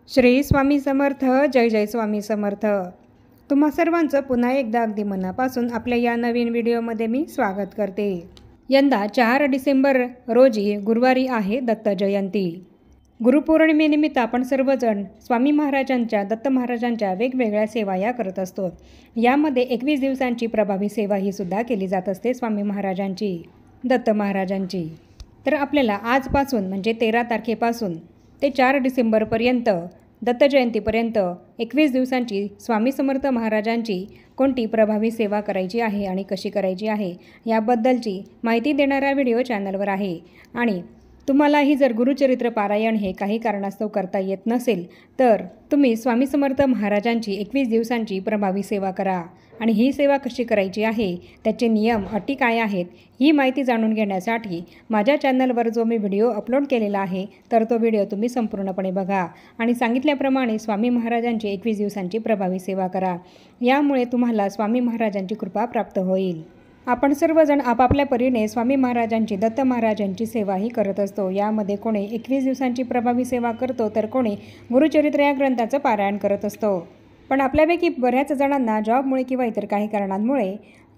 श्री स्वामी समर्थ. जय जय स्वामी समर्थ. तुम्हा सर्वांचं पुन्हा एकदा अगदी मनापासून आपल्या या नवीन व्हिडिओमध्ये मी स्वागत करते. यंदा 4 डिसेंबर रोजी गुरुवारी आहे दत्त जयंती. गुरुपौर्णिमेनिमित्त आपण सर्वजण स्वामी महाराजांच्या, दत्त महाराजांच्या वेगवेगळ्या सेवा या करत असतो. यामध्ये 21 दिवसांची प्रभावी सेवा ही सुद्धा केली जात असते स्वामी महाराजांची, दत्त महाराजांची. तर आपल्याला आजपासून म्हणजे 13 तारखेपासून ते 4 डिसेंबरपर्यंत दत्त जयंतीपर्यंत 21 दिवसांची स्वामी समर्थ महाराजांची कोणती प्रभावी सेवा करायची आहे आणि कशी करायची आहे याबद्दलची माहिती देणारा व्हिडिओ चॅनलवर आहे. आणि तुम्हालाही जर गुरुचरित्र पारायण हे काही कारणास्तव करता येत नसेल तर तुम्ही स्वामी समर्थ महाराजांची 21 दिवसांची प्रभावी सेवा करा. आणि ही सेवा कशी करायची आहे, त्याचे नियम अटी काय आहेत, ही माहिती जाणून घेण्यासाठी माझ्या चॅनलवर जो मी व्हिडिओ अपलोड केलेला आहे तर तो व्हिडिओ तुम्ही संपूर्णपणे बघा आणि सांगितल्याप्रमाणे स्वामी महाराजांची 21 दिवसांची प्रभावी सेवा करा. यामुळे तुम्हाला स्वामी महाराजांची कृपा प्राप्त होईल. आपण सर्वजण आपापल्या परीने स्वामी महाराजांची, दत्त महाराजांची सेवाही करत असतो. यामध्ये कोणी 21 दिवसांची प्रभावी सेवा करतो तर कोणी गुरुचरित्र या ग्रंथाचं पारायण करत असतो. पण आपल्यापैकी बऱ्याच जणांना जॉबमुळे किंवा इतर काही कारणांमुळे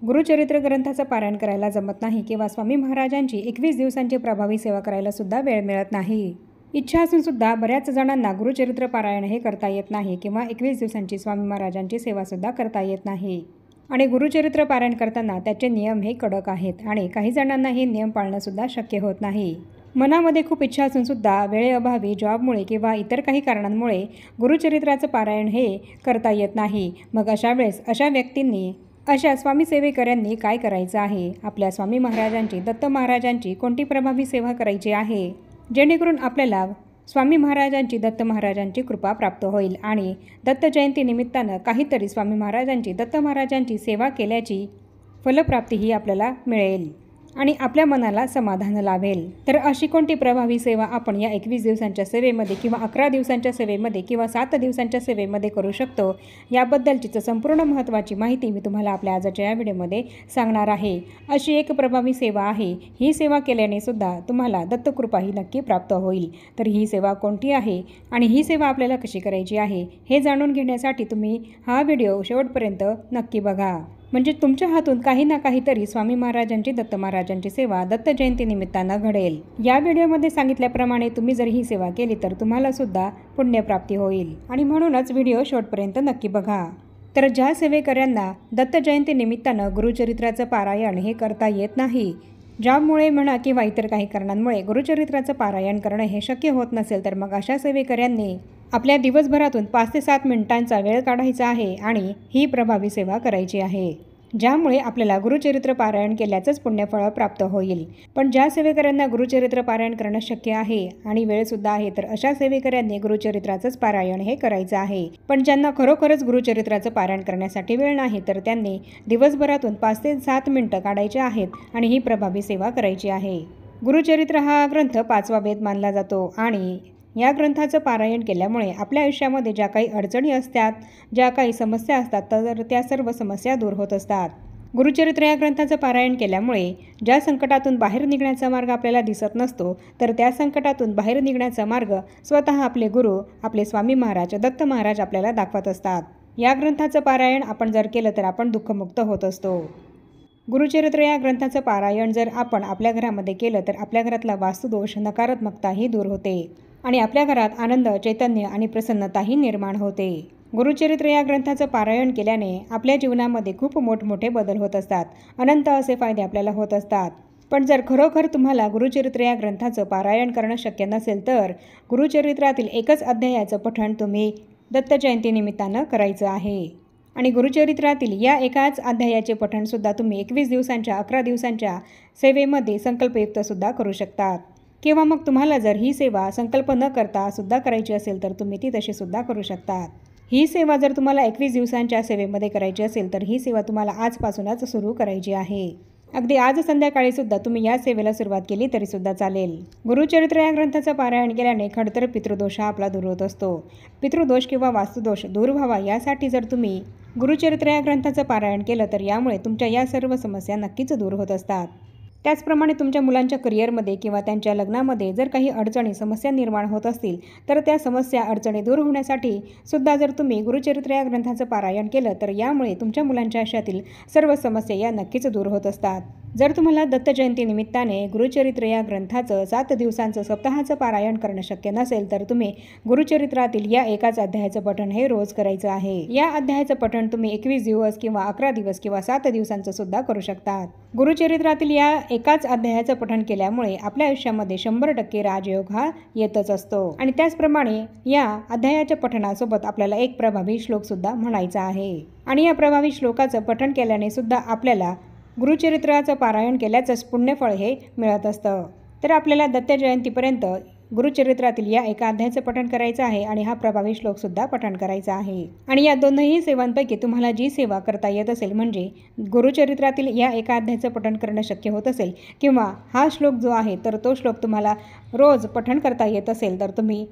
गुरुचरित्र ग्रंथाचं पारायण करायला जमत नाही किंवा स्वामी महाराजांची 21 दिवसांची प्रभावी सेवा करायला सुद्धा वेळ मिळत नाही. इच्छा असून सुद्धा बऱ्याच जणांना गुरुचरित्र पारायण हे करता येत नाही किंवा 21 दिवसांची स्वामी महाराजांची सेवासुद्धा करता येत नाही. आणि गुरुचरित्र पारायण करताना त्याचे नियम हे कडक आहेत आणि काही जणांना हे नियम पाळणंसुद्धा शक्य होत नाही. मनामध्ये खूप इच्छा असूनसुद्धा वेळेअभावी, जॉबमुळे किंवा इतर काही कारणांमुळे गुरुचरित्राचं पारायण हे करता येत नाही. मग अशा वेळेस अशा व्यक्तींनी, अशा स्वामी सेवेकऱ्यांनी काय करायचं आहे, आपल्या स्वामी महाराजांची, दत्त महाराजांची कोणती प्रभावी सेवा करायची आहे जेणेकरून आपल्याला स्वामी महाराजांची, दत्त महाराजांची कृपा प्राप्त होईल आणि दत्त जयंती निमित्तानं काहीतरी स्वामी महाराजांची, दत्त महाराजांची सेवा केल्याची फलप्राप्ती ही आपल्याला मिळेल आणि आपल्या मनाला समाधान लाभेल. तर अशी कोणती प्रभावी सेवा आपण या 21 दिवसांच्या सेवेमध्ये किंवा 11 दिवसांच्या सेवेमध्ये किंवा 7 दिवसांच्या सेवेमध्ये करू शकतो याबद्दलचीच संपूर्ण महत्त्वाची माहिती मी तुम्हाला आपल्या आजच्या या व्हिडिओमध्ये सांगणार आहे. अशी एक प्रभावी सेवा आहे. ही सेवा केल्याने सुद्धा तुम्हाला दत्तकृपा ही नक्की प्राप्त होईल. तर ही सेवा कोणती आहे आणि ही सेवा आपल्याला कशी करायची आहे हे जाणून घेण्यासाठी तुम्ही हा व्हिडिओ शेवटपर्यंत नक्की बघा. म्हणजे तुमच्या हातून काही ना काहीतरी स्वामी महाराजांची, दत्त महाराजांची सेवा दत्त जयंती निमित्तानं घडेल. या व्हिडिओमध्ये सांगितल्याप्रमाणे तुम्ही जर ही सेवा केली तर तुम्हाला सुद्धा पुण्यप्राप्ती होईल आणि म्हणूनच व्हिडिओ शेवटपर्यंत नक्की बघा. तर ज्या सेवेकऱ्यांना दत्त जयंती निमित्तानं गुरुचरित्राचं पारायण हे करता येत नाही, जॉबमुळे म्हणा किंवा इतर काही कारणांमुळे गुरुचरित्राचं पारायण करणं हे शक्य होत नसेल तर मग अशा सेवेकऱ्यांनी आपल्या दिवसभरातून 5 ते 7 मिनिटांचा वेळ काढायचा आहे आणि ही प्रभावी सेवा करायची आहे, ज्यामुळे आपल्याला गुरुचरित्र पारायण केल्याचंच पुण्यफळ प्राप्त होईल. पण ज्या सेवेकऱ्यांना गुरुचरित्र पारायण करणं शक्य आहे आणि वेळसुद्धा आहे तर अशा सेवेकऱ्यांनी गुरुचरित्राचंच पारायण हे करायचं आहे. पण ज्यांना खरोखरच गुरुचरित्राचं पारायण करण्यासाठी वेळ नाही तर त्यांनी दिवसभरातून 5 ते 7 मिनिटं काढायचे आहेत आणि ही प्रभावी सेवा करायची आहे. गुरुचरित्र हा ग्रंथ 5वा वेद मानला जातो आणि या ग्रंथाचं पारायण केल्यामुळे आपल्या आयुष्यामध्ये ज्या काही अडचणी असतात, ज्या काही समस्या असतात तर त्या सर्व समस्या दूर होत असतात. गुरुचरित्र या ग्रंथाचं पारायण केल्यामुळे ज्या संकटातून बाहेर निघण्याचा मार्ग आपल्याला दिसत नसतो तर त्या संकटातून बाहेर निघण्याचा मार्ग स्वतः आपले गुरु, आपले स्वामी महाराज, दत्त महाराज आपल्याला दाखवत असतात. या ग्रंथाचं पारायण आपण जर केलं तर आपण दुःखमुक्त होत असतो. गुरुचरित्र या ग्रंथाचं पारायण जर आपण आपल्या घरामध्ये केलं तर आपल्या घरातला वास्तुदोष, नकारात्मकताही दूर होते आणि आपल्या घरात आनंद, चैतन्य आणि प्रसन्नताही निर्माण होते. गुरुचरित्र या ग्रंथाचं पारायण केल्याने आपल्या जीवनामध्ये खूप मोठमोठे बदल होत असतात. अनंत असे फायदे आपल्याला होत असतात. पण जर खरोखर तुम्हाला गुरुचरित्र या ग्रंथाचं पारायण करणं शक्य नसेल तर गुरुचरित्रातील एकच अध्यायाचं पठण तुम्ही दत्त जयंती निमित्तानं करायचं आहे. आणि गुरुचरित्रातील या एकाच अध्यायाचे पठणसुद्धा तुम्ही 21 दिवसांच्या, 11 दिवसांच्या सेवेमध्ये संकल्पयुक्तसुद्धा करू शकतात. किंवा मग तुम्हाला जर ही सेवा संकल्प न करता सुद्धा करायची असेल तर तुम्ही ती तशी सुद्धा करू शकतात. ही सेवा जर तुम्हाला 21 दिवसांच्या सेवेमध्ये करायची असेल तर ही सेवा तुम्हाला आजपासूनच सुरू करायची आहे. अगदी आज संध्याकाळी सुद्धा तुम्ही या सेवेला सुरुवात केली तरी सुद्धा चालेल. गुरुचरित्र या ग्रंथाचं पारायण केल्याने खडतर पितृदोष हा आपला दूर होत असतो. पितृदोष किंवा वास्तुदोष दूर व्हावा यासाठी जर तुम्ही गुरुचरित्र या ग्रंथाचं पारायण केलं तर यामुळे तुमच्या या सर्व समस्या नक्कीच दूर होत असतात. त्याचप्रमाणे तुमच्या मुलांच्या करिअरमध्ये किंवा त्यांच्या लग्नामध्ये जर काही अडचणी समस्या निर्माण होत असतील तर त्या समस्या अडचणी दूर होण्यासाठी सुद्धा जर तुम्ही गुरुचरित्र या ग्रंथाचं पारायण केलं तर यामुळे तुमच्या मुलांच्या आयुष्यातील सर्व समस्या या नक्कीच दूर होत असतात. जर तुम्हाला दत्त जयंती निमित्ताने गुरुचरित्र या ग्रंथाचं 7 दिवसांचं सप्ताहाचं पारायण करणं शक्य नसेल तर तुम्ही गुरुचरित्रातील या एकाच अध्यायाचं पठण हे रोज करायचं आहे. या अध्यायाचं पठण तुम्ही 21 दिवस किंवा 11 दिवस किंवा 7 दिवसांचं सुद्धा करू शकतात. गुरुचरित्रातील या एकाच अध्यायाचं पठण केल्यामुळे आपल्या आयुष्यामध्ये 100% राजयोग हा येतच असतो. आणि त्याचप्रमाणे या अध्यायाच्या पठणासोबत आपल्याला एक प्रभावी श्लोक सुद्धा म्हणायचा आहे. आणि या प्रभावी श्लोकाचं पठण केल्याने सुद्धा आपल्याला गुरुचरित्राचं पारायण केल्याचंच पुण्यफळ हे मिळत असतं. तर आपल्याला दत्त जयंतीपर्यंत गुरुचरित्रातील या एका अध्यायाचं पठण करायचं आहे आणि हा प्रभावी श्लोकसुद्धा पठण करायचा आहे. आणि या दोनही सेवांपैकी तुम्हाला जी सेवा करता येत असेल म्हणजे गुरुचरित्रातील या एका अध्यायाचं पठण करणं शक्य होत असेल किंवा हा श्लोक जो आहे तर तो श्लोक तुम्हाला रोज पठण करता येत असेल तर तुम्ही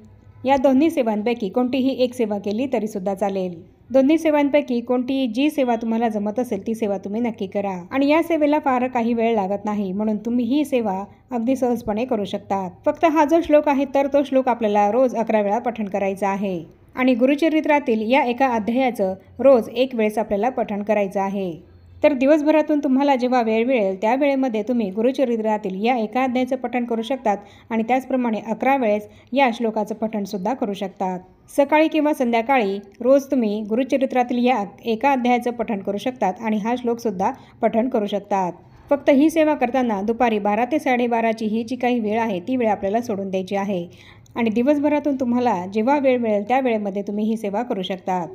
या दोन्ही सेवांपैकी कोणतीही एक सेवा केली तरीसुद्धा चालेल. दोन्ही सेवांपैकी कोणतीही जी सेवा तुम्हाला जमत असेल ती सेवा तुम्ही नक्की करा. आणि या सेवेला फार काही वेळ लागत नाही म्हणून तुम्ही ही सेवा अगदी सहजपणे करू शकतात. फक्त हा जो श्लोक आहे तर तो श्लोक आपल्याला रोज 11 वेळा पठण करायचा आहे. आणि गुरुचरित्रातील या एका अध्यायाचं रोज 1 वेळेस आपल्याला पठण करायचं आहे. तर दिवसभरातून तुम्हाला जेव्हा वेळ मिळेल त्या वेळेमध्ये तुम्ही गुरुचरित्रातील या एका अध्यायाचं पठण करू शकतात आणि त्याचप्रमाणे 11 वेळेस या श्लोकाचं पठणसुद्धा करू शकतात. सकाळी किंवा संध्याकाळी रोज तुम्ही गुरुचरित्रातील या एका अध्यायाचं पठण करू शकतात आणि हा श्लोकसुद्धा पठण करू शकतात. फक्त ही सेवा करताना दुपारी 12 ते 12:30ची ही जी काही वेळ आहे ती वेळ आपल्याला सोडून द्यायची आहे. आणि दिवसभरातून तुम्हाला जेव्हा वेळ मिळेल त्या वेळेमध्ये तुम्ही ही सेवा करू शकतात.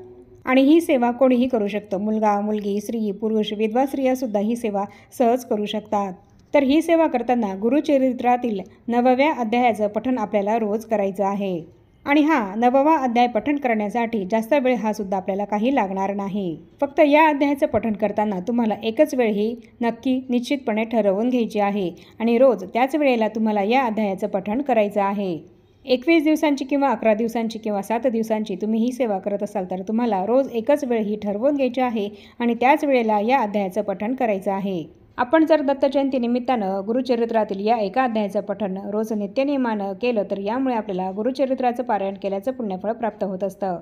आणि ही सेवा कोणीही करू शकतो. मुलगा, मुलगी, स्त्री, पुरुष, विधवा स्त्रियासुद्धा ही सेवा सहज करू शकतात. तर ही सेवा करताना गुरुचरित्रातील 9व्या अध्यायाचं पठण आपल्याला रोज करायचं आहे. आणि हा 9वा अध्याय पठण करण्यासाठी जास्त वेळ हा सुद्धा आपल्याला काही लागणार नाही. फक्त या अध्यायाचं पठण करताना तुम्हाला एकच वेळ ही नक्की निश्चितपणे ठरवून घ्यायची आहे आणि रोज त्याच वेळेला तुम्हाला या अध्यायाचं पठण करायचं आहे. 21 दिवसांची किंवा 11 दिवसांची किंवा 7 दिवसांची तुम्ही ही सेवा करत असाल तर तुम्हाला रोज एकच वेळ ही ठरवून घ्यायची आहे आणि त्याच वेळेला या अध्यायाचं पठण करायचं आहे. आपण जर दत्त जयंती निमित्तानं गुरुचरित्रातील या एका अध्यायाचं पठण रोज नित्यनियमानं केलं तर यामुळे आपल्याला गुरुचरित्राचं पारायण केल्याचं पुण्यफळ प्राप्त होत असतं.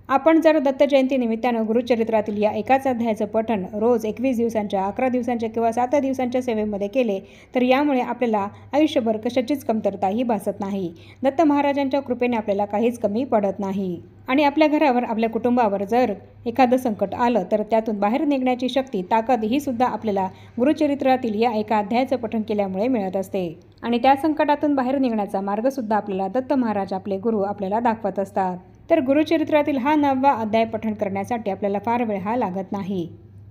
आपण जर दत्त जयंती निमित्तानं गुरुचरित्रातील या एकाच अध्यायाचं पठण रोज 21 दिवसांच्या, 11 दिवसांच्या किंवा 7 दिवसांच्या सेवेमध्ये केले तर यामुळे आपल्याला आयुष्यभर कशाचीच कमतरताही भासत नाही. दत्त महाराजांच्या कृपेने आपल्याला काहीच कमी पडत नाही. आणि आपल्या घरावर, आपल्या कुटुंबावर जर एखादं संकट आलं तर त्यातून बाहेर निघण्याची शक्ती, ताकद ही सुद्धा आपल्याला गुरुचरित्रातील या एका अध्यायाचं पठण केल्यामुळे मिळत असते. आणि त्या संकटातून बाहेर निघण्याचा मार्गसुद्धा आपल्याला दत्त महाराज आपले गुरु आपल्याला दाखवत असतात. तर गुरुचरित्रातील हा 9वा अध्याय पठण करण्यासाठी आपल्याला फार वेळ हा लागत नाही.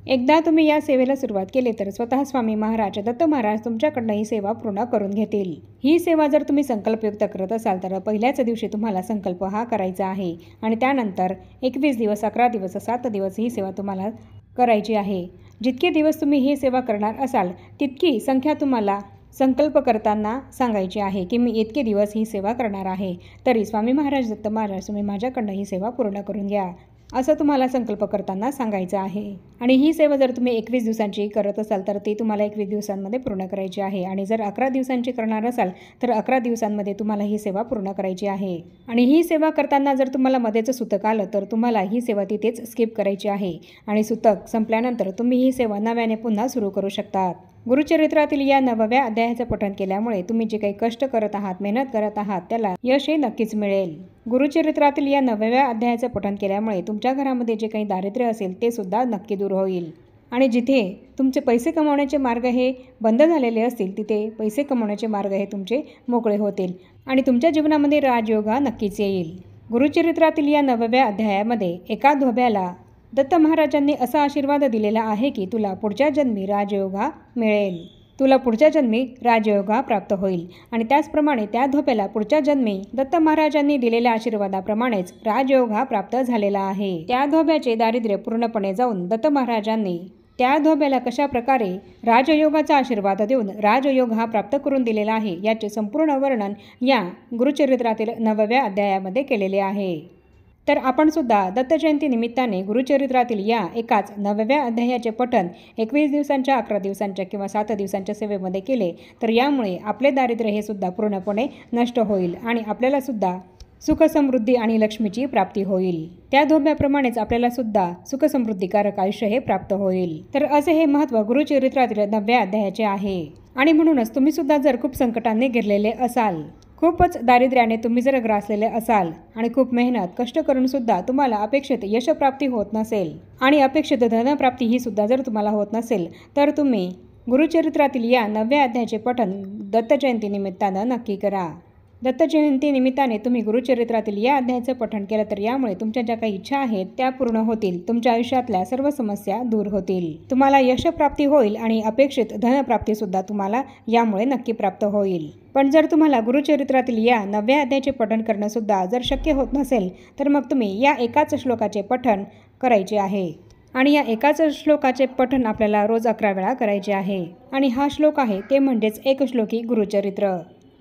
एकदा तुम्ही या सेवेला सुरुवात केली तर स्वतः स्वामी महाराज, दत्त महाराज तुमच्याकडनं ही सेवा पूर्ण करून घेतील. ही सेवा जर तुम्ही संकल्पयुक्त करत असाल तर पहिल्याच दिवशी तुम्हाला संकल्प हा करायचा आहे आणि त्यानंतर 21 दिवस, 11 दिवस, 7 दिवस ही सेवा तुम्हाला करायची आहे. जितके दिवस तुम्ही ही सेवा करणार असाल तितकी संख्या तुम्हाला संकल्प करताना सांगायची आहे की मी इतके दिवस ही सेवा करणार आहे. तरी स्वामी महाराज, दत्त महाराज तुम्ही माझ्याकडनं ही सेवा पूर्ण करून घ्या असं तुम्हाला संकल्प करताना सांगायचं आहे. आणि ही सेवा जर तुम्ही 21 दिवसांची करत असाल तर ती तुम्हाला 21 दिवसांमध्ये पूर्ण करायची आहे. आणि जर 11 दिवसांची करणार असाल तर 11 दिवसांमध्ये तुम्हाला ही सेवा पूर्ण करायची आहे. आणि ही सेवा करताना जर तुम्हाला मध्येच सुतक आलं तर तुम्हाला ही सेवा तिथेच स्किप करायची आहे. आणि सुतक संपल्यानंतर तुम्ही ही सेवा नव्याने पुन्हा सुरू करू शकतात. गुरुचरित्रातील या 9व्या अध्यायाचं पठण केल्यामुळे तुम्ही जे काही कष्ट करत आहात, मेहनत करत आहात त्याला यश हे नक्कीच मिळेल. गुरुचरित्रातील या 9व्या अध्यायाचं पठण केल्यामुळे तुमच्या घरामध्ये जे काही दारिद्र्य असेल ते सुद्धा नक्की दूर होईल. आणि जिथे तुमचे पैसे कमवण्याचे मार्ग हे बंद झालेले असतील तिथे पैसे कमवण्याचे मार्ग हे तुमचे मोकळे होतील आणि तुमच्या जीवनामध्ये राजयोग हा नक्कीच येईल. गुरुचरित्रातील या 9व्या अध्यायामध्ये एका धोब्याला दत्त महाराजांनी असा आशीर्वाद दिलेला आहे की तुला पुढच्या जन्मी राजयोग हा मिळेल, तुला पुढच्या जन्मी राजयोग हा प्राप्त होईल. आणि त्याचप्रमाणे त्या धोप्याला पुढच्या जन्मी दत्त महाराजांनी दिलेल्या आशीर्वादाप्रमाणेच राजयोग हा प्राप्त झालेला आहे. त्या धोब्याचे दारिद्र्य पूर्णपणे जाऊन दत्त महाराजांनी त्या धोब्याला कशा प्रकारे राजयोगाचा आशीर्वाद देऊन राजयोग हा प्राप्त करून दिलेला आहे याचे संपूर्ण वर्णन या गुरुचरित्रातील 9व्या अध्यायामध्ये केलेले आहे. तर आपण सुद्धा दत्त जयंती निमित्ताने गुरुचरित्रातील या एकाच 9व्या अध्यायाचे पठण 21 दिवसांच्या, 11 दिवसांच्या किंवा 7 दिवसांच्या सेवेमध्ये केले तर यामुळे आपले दारिद्र्य हे सुद्धा पूर्णपणे नष्ट होईल आणि आपल्याला सुद्धा सुख समृद्धी आणि लक्ष्मीची प्राप्ती होईल। त्या धोब्याप्रमाणेच आपल्याला सुद्धा सुख समृद्धीकारक आयुष्य हे प्राप्त होईल। तर असे हे महत्त्व गुरुचरित्रातील 9व्या अध्यायाचे आहे। आणि म्हणूनच तुम्ही सुद्धा जर खूप संकटांनी घेरलेले असाल, खूपच दारिद्र्याने तुम्ही जर ग्रासलेले असाल आणि खूप मेहनत कष्ट करून सुद्धा तुम्हाला अपेक्षित यशप्राप्ती होत नसेल आणि अपेक्षित धनप्राप्ती ही सुद्धा जर तुम्हाला होत नसेल तर तुम्ही गुरुचरित्रातील या 9व्या अध्यायाचे पठण दत्त जयंती निमित्तानं नक्की करा। दत्त जयंती निमित्ताने तुम्ही गुरुचरित्रातील या अध्यायाचं पठण केलं तर यामुळे तुमच्या ज्या काही इच्छा आहेत त्या पूर्ण होतील, तुमच्या आयुष्यातल्या सर्व समस्या दूर होतील, तुम्हाला यशप्राप्ती होईल आणि अपेक्षित धनप्राप्ती सुद्धा तुम्हाला यामुळे नक्की प्राप्त होईल। पण जर तुम्हाला गुरुचरित्रातील या 9व्या अध्यायाचे पठण करणं सुद्धा जर शक्य होत नसेल तर मग तुम्ही या एकाच श्लोकाचे पठण करायचे आहे आणि या एकाच श्लोकाचे पठण आपल्याला रोज 11 वेळा करायचे आहे। आणि हा श्लोक आहे ते म्हणजेच एक श्लोकी गुरुचरित्र।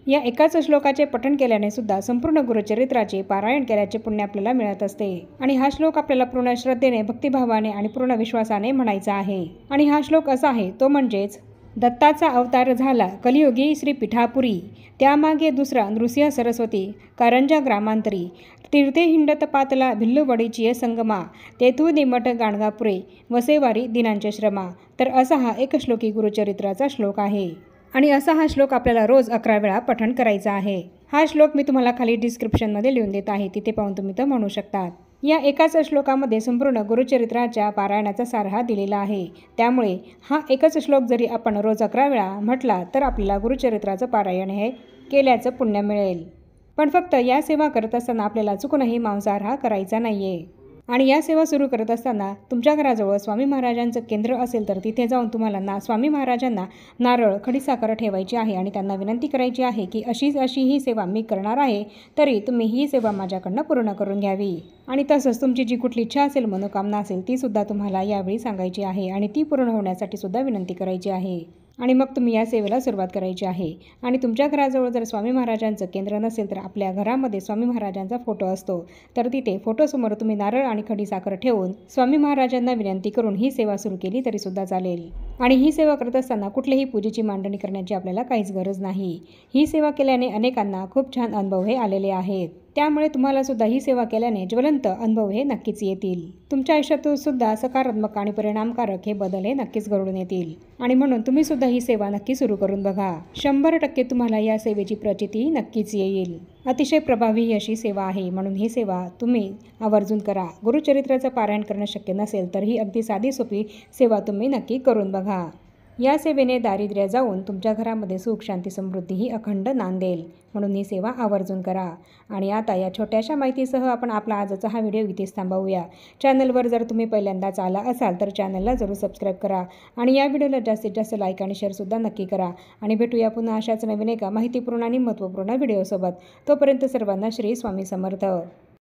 या एकाच श्लोकाचे पठण केल्याने सुद्धा संपूर्ण गुरुचरित्राचे पारायण केल्याचे पुण्य आपल्याला मिळत असते आणि हा श्लोक आपल्याला पूर्ण श्रद्धेने, भक्तिभावाने आणि पूर्ण विश्वासाने म्हणायचा आहे। आणि हा श्लोक असा आहे तो म्हणजेच दत्ताचा अवतार झाला कलियुगी श्री पिठापुरी, त्यामागे दुसरा नृसिंह सरस्वती, कारंजा ग्रामांतरी, तीर्थे हिंडत पातला भिल्लुवडीची संगमा, तेथू निमट गाणगापुरे, वसेवारी दिनांचे श्रमा। तर असा हा एक श्लोकी गुरुचरित्राचा श्लोक आहे आणि असा हा श्लोक आपल्याला रोज 11 वेळा पठण करायचा आहे। हा श्लोक मी तुम्हाला खाली डिस्क्रिप्शनमध्ये लिहून देत आहे, तिथे पाहून तुम्ही तो म्हणू शकतात। या एकाच श्लोकामध्ये संपूर्ण गुरुचरित्राच्या पारायणाचा सार हा दिलेला आहे, त्यामुळे हा एकच श्लोक जरी आपण रोज 11 वेळा म्हटला तर आपल्याला गुरुचरित्राचं पारायण हे केल्याचं पुण्य मिळेल। पण फक्त या सेवा करत असताना आपल्याला चुकूनही मांसाहार हा करायचा नाहीये। आणि या सेवा सुरू करत असताना तुमच्या घराजवळ स्वामी महाराजांचं केंद्र असेल तर तिथे जाऊन तुम्हाला स्वामी महाराजांना नारळ, खडीसाखर ठेवायची आहे आणि त्यांना विनंती करायची आहे की अशी ही सेवा मी करणार आहे, तरी तुम्ही ही सेवा माझ्याकडनं पूर्ण करून घ्यावी। आणि तसंच तुमची जी कुठली इच्छा असेल, मनोकामना असेल ती सुद्धा तुम्हाला यावेळी सांगायची आहे आणि ती पूर्ण होण्यासाठी सुद्धा विनंती करायची आहे। आणि मग तुम्ही या सेवेला सुरुवात करायची आहे। आणि तुमच्या घराजवळ जर स्वामी महाराजांचं केंद्र नसेल तर आपल्या घरामध्ये स्वामी महाराजांचा फोटो असतो, तर तिथे फोटोसमोर तुम्ही नारळ आणि खडीसाखर ठेवून स्वामी महाराजांना विनंती करून ही सेवा सुरू केली तरी सुद्धा चालेल। आणि ही सेवा करत असताना कुठलीही पूजेची मांडणी करण्याची आपल्याला काहीच गरज नाही। ही सेवा केल्याने अनेकांना खूप छान अनुभव हे आलेले आहेत, त्यामुळे तुम्हाला सुद्धा ही सेवा केल्याने ज्वलंत अनुभव हे नक्कीच येतील। तुमच्या आयुष्यातून सुद्धा सकारात्मक आणि परिणामकारक हे बदल हे नक्कीच घडून येतील। आणि म्हणून तुम्ही सुद्धा ही सेवा नक्की सुरू करून बघा, 100% तुम्हाला या सेवेची प्रचिती नक्कीच येईल। अतिशय प्रभावी अशी सेवा आहे, म्हणून ही सेवा तुम्ही आवर्जून करा। गुरुचरित्राचं पारायण करणं शक्य नसेल तर ही अगदी साधी सोपी सेवा तुम्ही नक्की करून बघा। या सेवेने दारिद्र्य जाऊन तुमच्या घरामध्ये सुख, शांती, समृद्धी ही अखंड नांदेल, म्हणून ही सेवा आवर्जून करा। आणि आता या छोट्याशा माहितीसह आपण आपला आजचा हा व्हिडिओ इथेच थांबवूया। चॅनलवर जर तुम्ही पहिल्यांदाच आला असाल तर चॅनलला जरूर सबस्क्राईब करा आणि या व्हिडिओला जास्तीत जास्त लाईक आणि शेअरसुद्धा नक्की करा। आणि भेटूया पुन्हा अशाच नवीन एका माहितीपूर्ण आणि महत्त्वपूर्ण व्हिडिओसोबत। तोपर्यंत सर्वांना श्री स्वामी समर्थ।